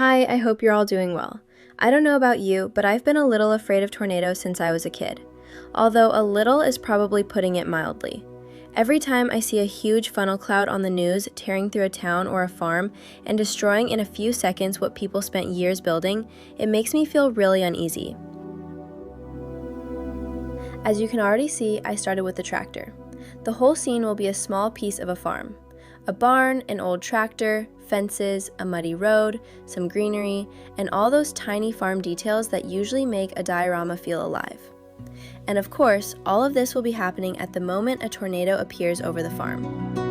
Hi, I hope you're all doing well. I don't know about you, but I've been a little afraid of tornadoes since I was a kid. Although a little is probably putting it mildly. Every time I see a huge funnel cloud on the news tearing through a town or a farm and destroying in a few seconds what people spent years building, it makes me feel really uneasy. As you can already see, I started with the tractor. The whole scene will be a small piece of a farm. A barn, an old tractor, fences, a muddy road, some greenery, and all those tiny farm details that usually make a diorama feel alive. And of course, all of this will be happening at the moment a tornado appears over the farm.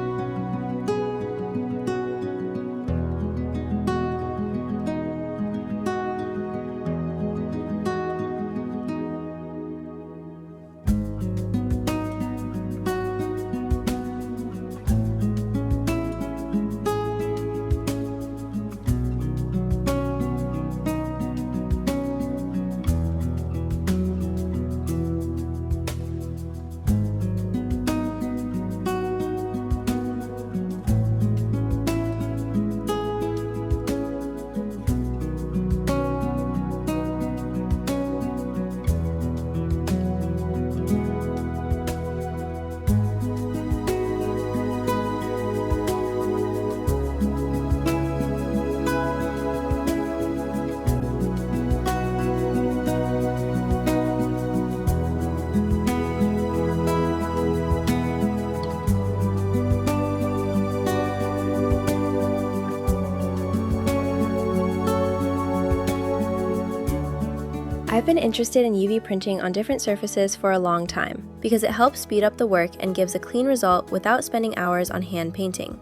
I've been interested in UV printing on different surfaces for a long time because it helps speed up the work and gives a clean result without spending hours on hand painting.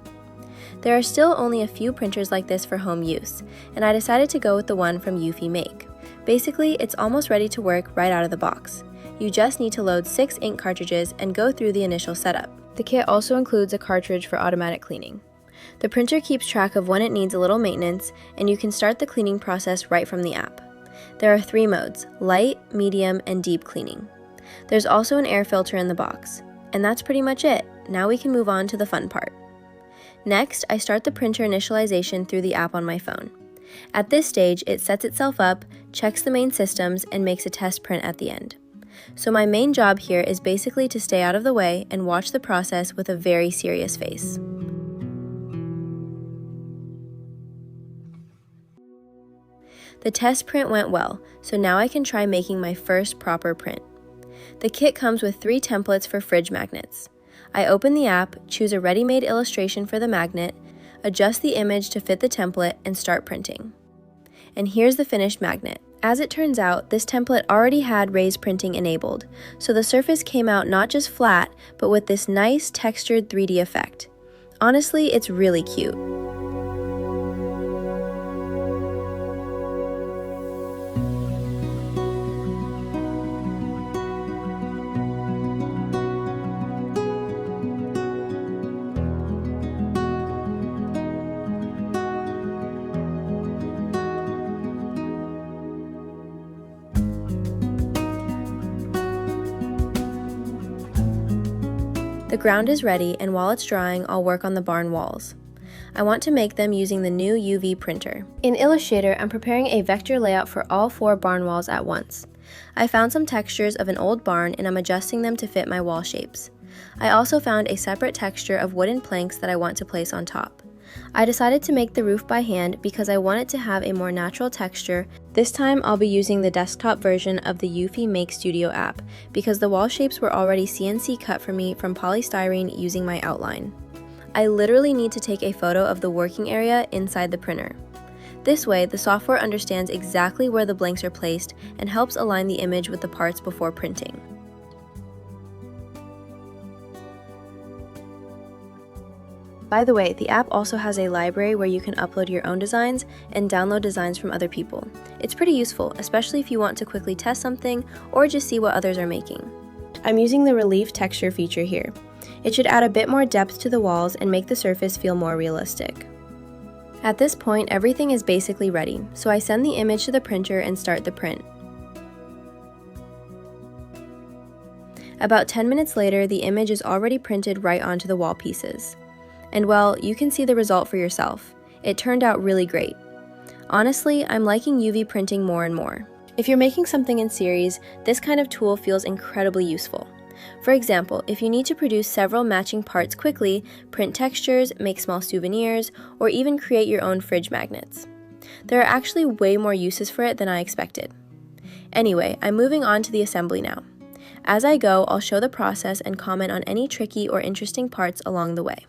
There are still only a few printers like this for home use, and I decided to go with the one from eufyMake. Basically, it's almost ready to work right out of the box. You just need to load 6 ink cartridges and go through the initial setup. The kit also includes a cartridge for automatic cleaning. The printer keeps track of when it needs a little maintenance, and you can start the cleaning process right from the app. There are 3 modes: light, medium, and deep cleaning. There's also an air filter in the box. And that's pretty much it. Now we can move on to the fun part. Next, I start the printer initialization through the app on my phone. At this stage, it sets itself up, checks the main systems, and makes a test print at the end. So my main job here is basically to stay out of the way and watch the process with a very serious face. The test print went well, so now I can try making my first proper print. The kit comes with 3 templates for fridge magnets. I open the app, choose a ready-made illustration for the magnet, adjust the image to fit the template, and start printing. And here's the finished magnet. As it turns out, this template already had raised printing enabled, so the surface came out not just flat, but with this nice textured 3D effect. Honestly, it's really cute. The ground is ready, and while it's drying, I'll work on the barn walls. I want to make them using the new UV printer. In Illustrator, I'm preparing a vector layout for all 4 barn walls at once. I found some textures of an old barn and I'm adjusting them to fit my wall shapes. I also found a separate texture of wooden planks that I want to place on top. I decided to make the roof by hand because I want it to have a more natural texture. This time I'll be using the desktop version of the eufyMake Studio app because the wall shapes were already CNC cut for me from polystyrene using my outline. I literally need to take a photo of the working area inside the printer. This way, the software understands exactly where the blanks are placed and helps align the image with the parts before printing. By the way, the app also has a library where you can upload your own designs and download designs from other people. It's pretty useful, especially if you want to quickly test something or just see what others are making. I'm using the relief texture feature here. It should add a bit more depth to the walls and make the surface feel more realistic. At this point, everything is basically ready, so I send the image to the printer and start the print. About 10 minutes later, the image is already printed right onto the wall pieces. And well, you can see the result for yourself. It turned out really great. Honestly, I'm liking UV printing more and more. If you're making something in series, this kind of tool feels incredibly useful. For example, if you need to produce several matching parts quickly, print textures, make small souvenirs, or even create your own fridge magnets. There are actually way more uses for it than I expected. Anyway, I'm moving on to the assembly now. As I go, I'll show the process and comment on any tricky or interesting parts along the way.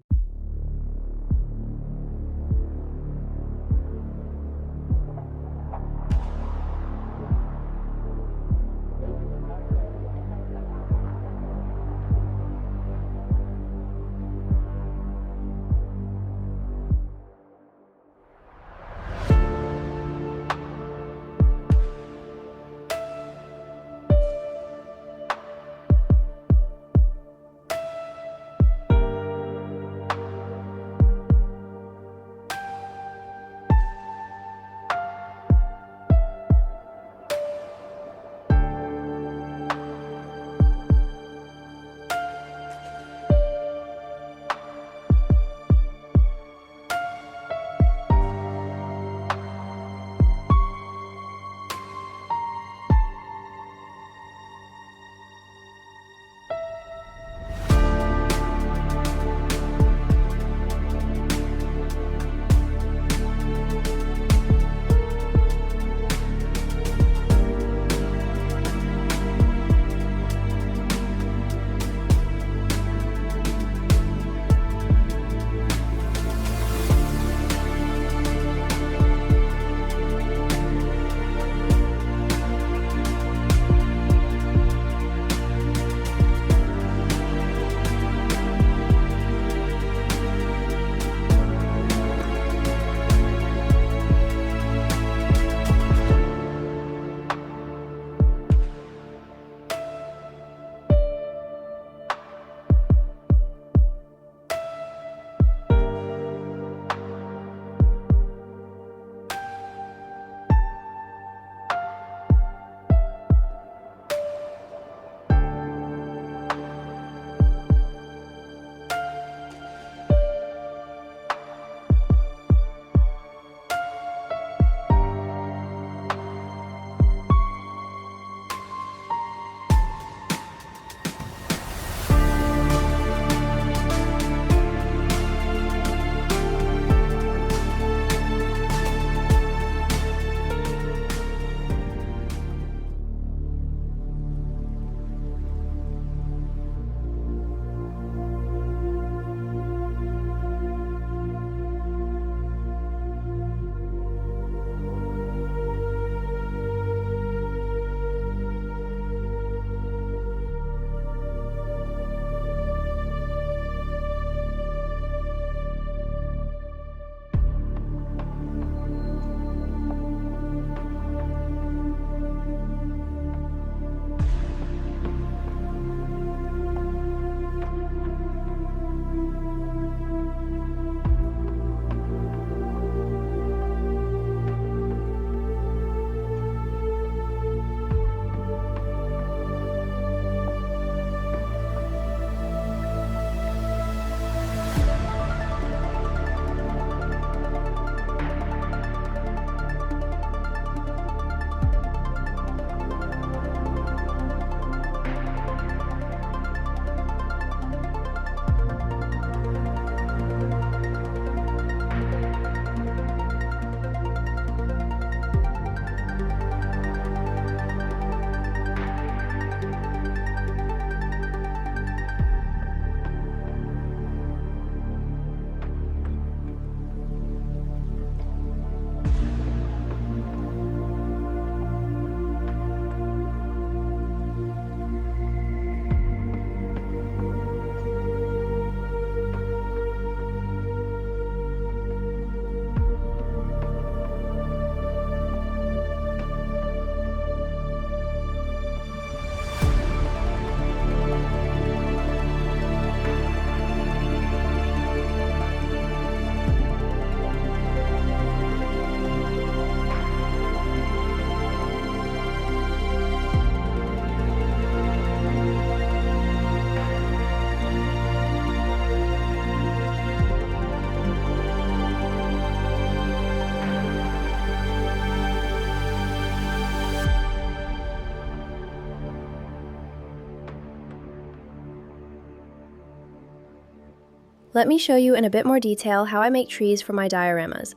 Let me show you in a bit more detail how I make trees for my dioramas.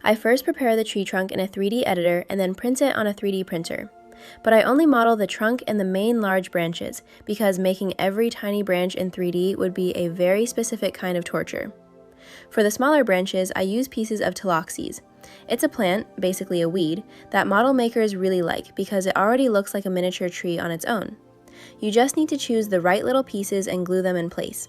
I first prepare the tree trunk in a 3D editor and then print it on a 3D printer. But I only model the trunk and the main large branches because making every tiny branch in 3D would be a very specific kind of torture. For the smaller branches, I use pieces of Taloxys. It's a plant, basically a weed, that model makers really like because it already looks like a miniature tree on its own. You just need to choose the right little pieces and glue them in place.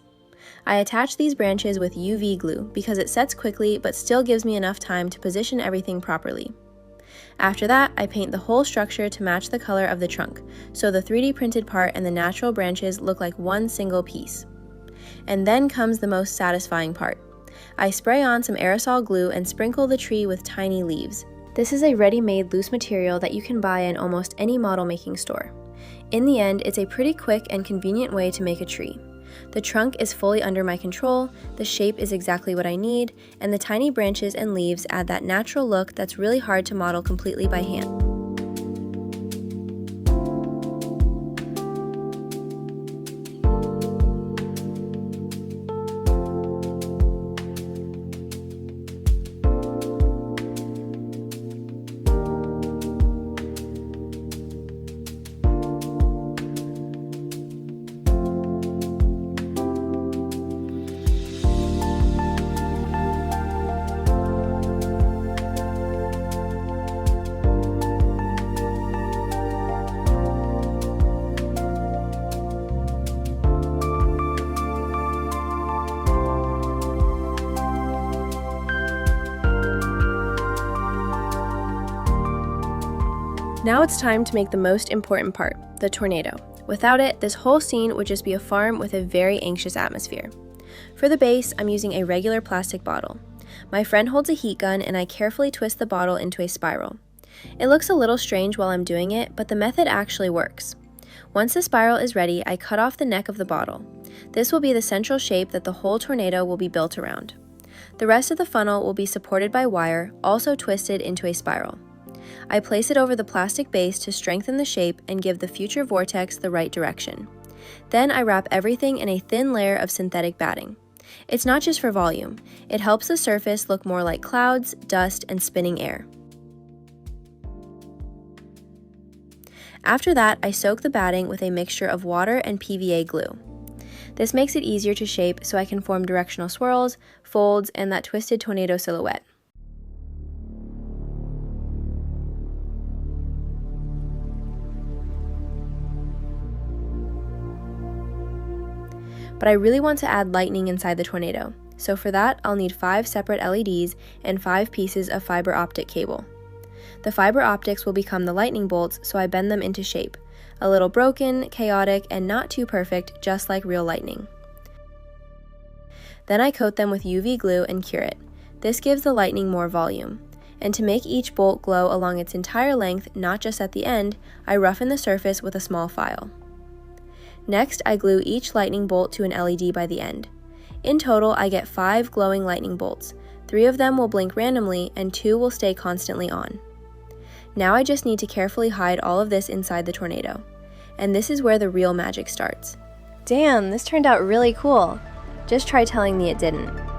I attach these branches with UV glue because it sets quickly but still gives me enough time to position everything properly. After that, I paint the whole structure to match the color of the trunk, so the 3D printed part and the natural branches look like one single piece. And then comes the most satisfying part. I spray on some aerosol glue and sprinkle the tree with tiny leaves. This is a ready-made loose material that you can buy in almost any model making store. In the end, it's a pretty quick and convenient way to make a tree. The trunk is fully under my control, the shape is exactly what I need, and the tiny branches and leaves add that natural look that's really hard to model completely by hand. Now it's time to make the most important part, the tornado. Without it, this whole scene would just be a farm with a very anxious atmosphere. For the base, I'm using a regular plastic bottle. My friend holds a heat gun and I carefully twist the bottle into a spiral. It looks a little strange while I'm doing it, but the method actually works. Once the spiral is ready, I cut off the neck of the bottle. This will be the central shape that the whole tornado will be built around. The rest of the funnel will be supported by wire, also twisted into a spiral. I place it over the plastic base to strengthen the shape and give the future vortex the right direction. Then I wrap everything in a thin layer of synthetic batting. It's not just for volume, it helps the surface look more like clouds, dust, and spinning air. After that, I soak the batting with a mixture of water and PVA glue. This makes it easier to shape so I can form directional swirls, folds, and that twisted tornado silhouette. But I really want to add lightning inside the tornado, so for that I'll need 5 separate LEDs and 5 pieces of fiber optic cable. The fiber optics will become the lightning bolts, so I bend them into shape, a little broken, chaotic, and not too perfect, just like real lightning. Then I coat them with UV glue and cure it. This gives the lightning more volume. And to make each bolt glow along its entire length, not just at the end, I roughen the surface with a small file. Next, I glue each lightning bolt to an LED by the end. In total, I get 5 glowing lightning bolts. 3 of them will blink randomly, and 2 will stay constantly on. Now I just need to carefully hide all of this inside the tornado. And this is where the real magic starts. Damn, this turned out really cool. Just try telling me it didn't.